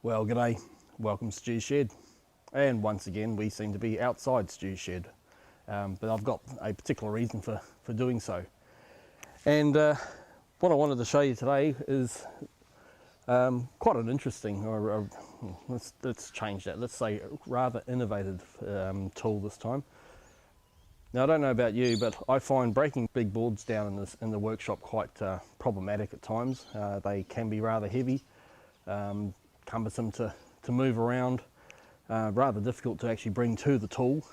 Well, g'day, welcome to Stu's Shed, and once again we seem to be outside Stu's Shed, but I've got a particular reason for doing so. And what I wanted to show you today is quite an interesting, or let's change that, let's say rather innovative tool this time. Now I don't know about you, but I find breaking big boards down in the workshop quite problematic at times. They can be rather heavy, cumbersome to move around, rather difficult to actually bring to the tool,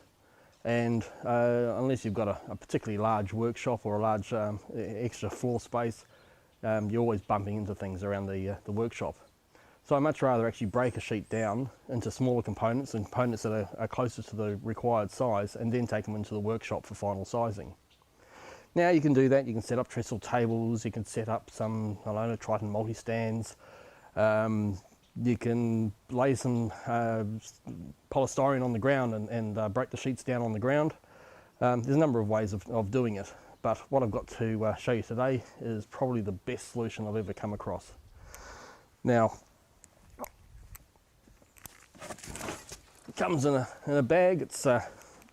and unless you've got a particularly large workshop or a large extra floor space, you're always bumping into things around the workshop. So I much rather actually break a sheet down into smaller components and components that are closer to the required size, and then take them into the workshop for final sizing. Now you can do that, you can set up trestle tables, you can set up some, I don't know, Triton multi-stands, you can lay some polystyrene on the ground and break the sheets down on the ground. There's a number of ways of doing it, but what I've got to show you today is probably the best solution I've ever come across. Now, it comes in a bag. It's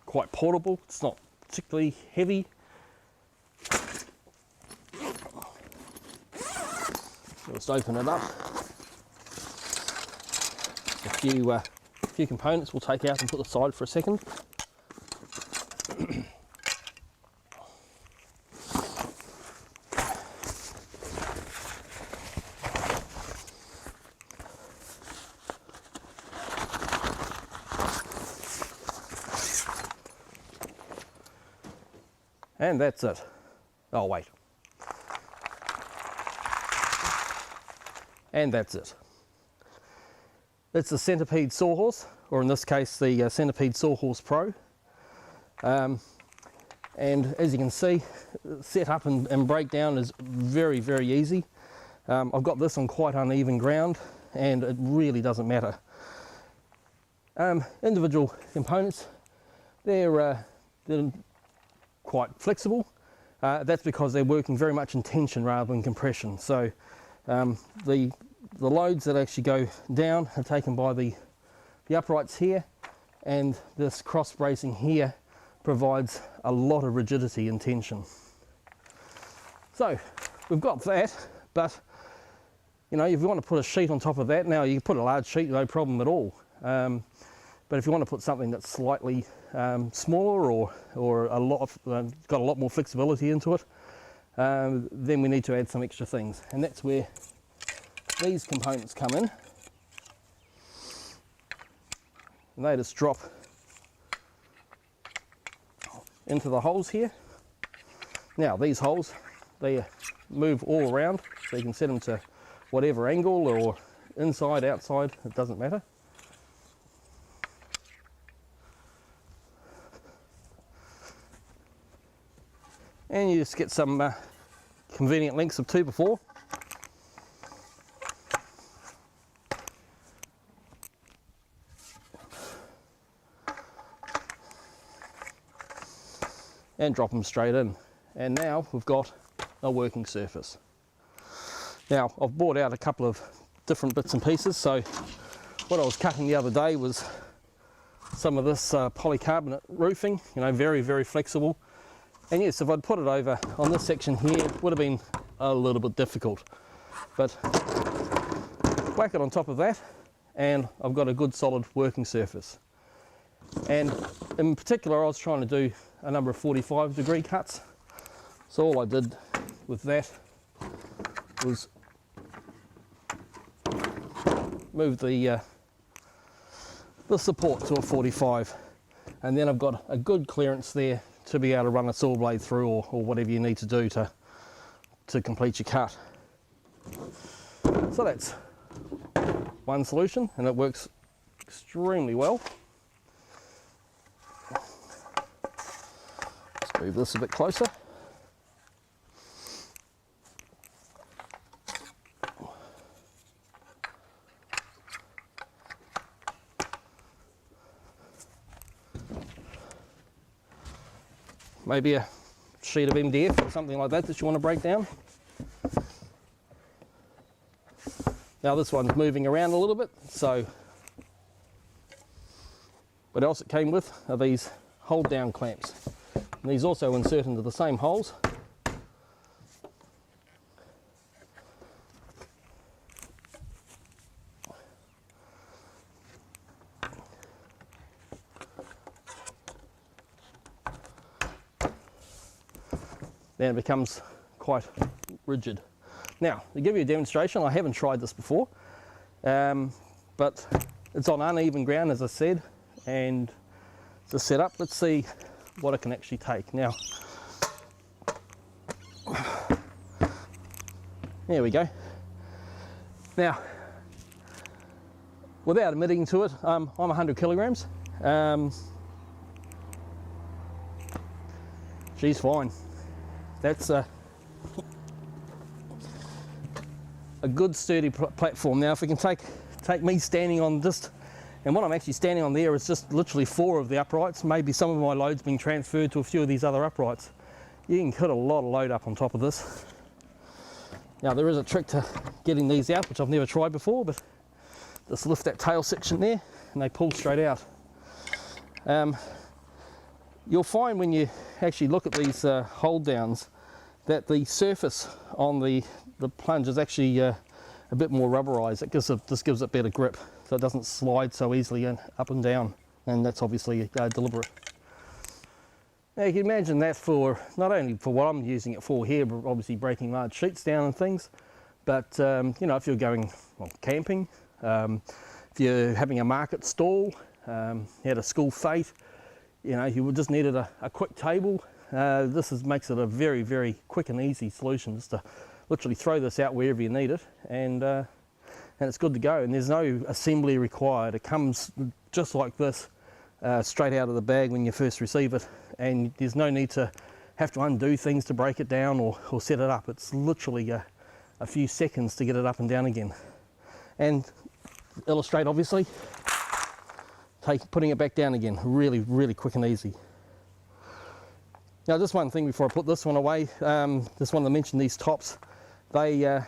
quite portable, it's not particularly heavy. Just open it up. A few components we'll take out and put aside for a second. And that's it. Oh wait. And that's it. It's the Centipede Sawhorse, or in this case the Centipede Sawhorse Pro. And as you can see, set up and breakdown is very, very easy. I've got this on quite uneven ground and it really doesn't matter. Individual components, they're quite flexible. That's because they're working very much in tension rather than compression. So the loads that actually go down are taken by the uprights here, and this cross bracing here provides a lot of rigidity and tension. So we've got that, but you know, if you want to put a sheet on top of that, now you can put a large sheet, no problem at all. But if you want to put something that's slightly smaller or got a lot more flexibility into it, then we need to add some extra things, and that's where these components come in, and they just drop into the holes here. Now these holes, they move all around, so you can set them to whatever angle, or inside, outside, it doesn't matter. And you just get some convenient lengths of 2x4. And drop them straight in, and now we've got a working surface. Now I've brought out a couple of different bits and pieces. So what I was cutting the other day was some of this polycarbonate roofing, you know, very, very flexible. And yes, if I'd put it over on this section here, it would have been a little bit difficult, but whack it on top of that and I've got a good solid working surface. And in particular, I was trying to do a number of 45-degree cuts. So all I did with that was move the support to a 45, and then I've got a good clearance there to be able to run a saw blade through, or whatever you need to do to complete your cut. So that's one solution, and it works extremely well. Move this a bit closer. Maybe a sheet of MDF or something like that you want to break down. Now this one's moving around a little bit, so what else it came with are these hold down clamps. And these also insert into the same holes. Then it becomes quite rigid. Now, to give you a demonstration, I haven't tried this before, but it's on uneven ground, as I said, and it's a setup. Let's see what it can actually take. Now, there we go. Now, without admitting to it, I'm 100 kilograms. She's fine. That's a good sturdy platform. Now if we can take me standing on this, and what I'm actually standing on there is just literally 4 of the uprights, maybe some of my load's being transferred to a few of these other uprights. You can put a lot of load up on top of this. Now there is a trick to getting these out, which I've never tried before, but just lift that tail section there and they pull straight out. You'll find when you actually look at these hold downs that the surface on the plunge is actually a bit more rubberized. It just gives it better grip, so it doesn't slide so easily up and down, and that's obviously deliberate. Now you can imagine that for not only for what I'm using it for here, but obviously breaking large sheets down and things, but you know, if you're going camping, if you're having a market stall, you had a school fete, you know, you would just needed a quick table. This makes it a very, very quick and easy solution, just to literally throw this out wherever you need it, and it's good to go. And there's no assembly required. It comes just like this, straight out of the bag when you first receive it, and there's no need to have to undo things to break it down or set it up. It's literally a few seconds to get it up and down again. And illustrate, obviously, putting it back down again, really, really quick and easy. Now, just one thing before I put this one away, just wanted to mention these tops. They are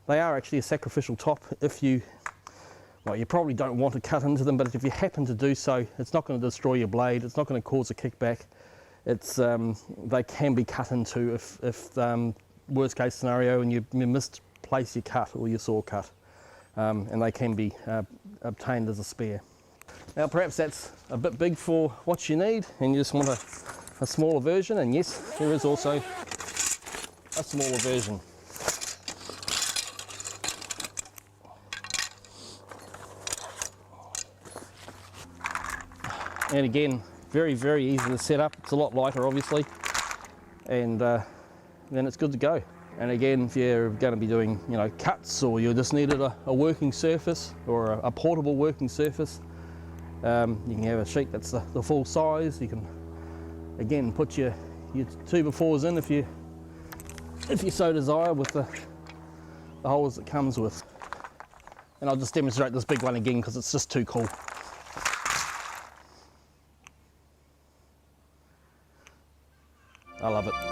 actually a sacrificial top if you, well, you probably don't want to cut into them, but if you happen to do so, it's not going to destroy your blade, it's not going to cause a kickback. It's, they can be cut into if worst case scenario and you misplace your cut or your saw cut, and they can be obtained as a spare. Now perhaps that's a bit big for what you need and you just want a smaller version, and yes, there is also a smaller version. And again, very, very easy to set up. It's a lot lighter, obviously, and then it's good to go. And again, if you're going to be doing, you know, cuts, or you just needed a working surface or a portable working surface, you can have a sheet that's the full size. You can again put your 2x4s in if you so desire, with the holes it comes with. And I'll just demonstrate this big one again because it's just too cool. I love it.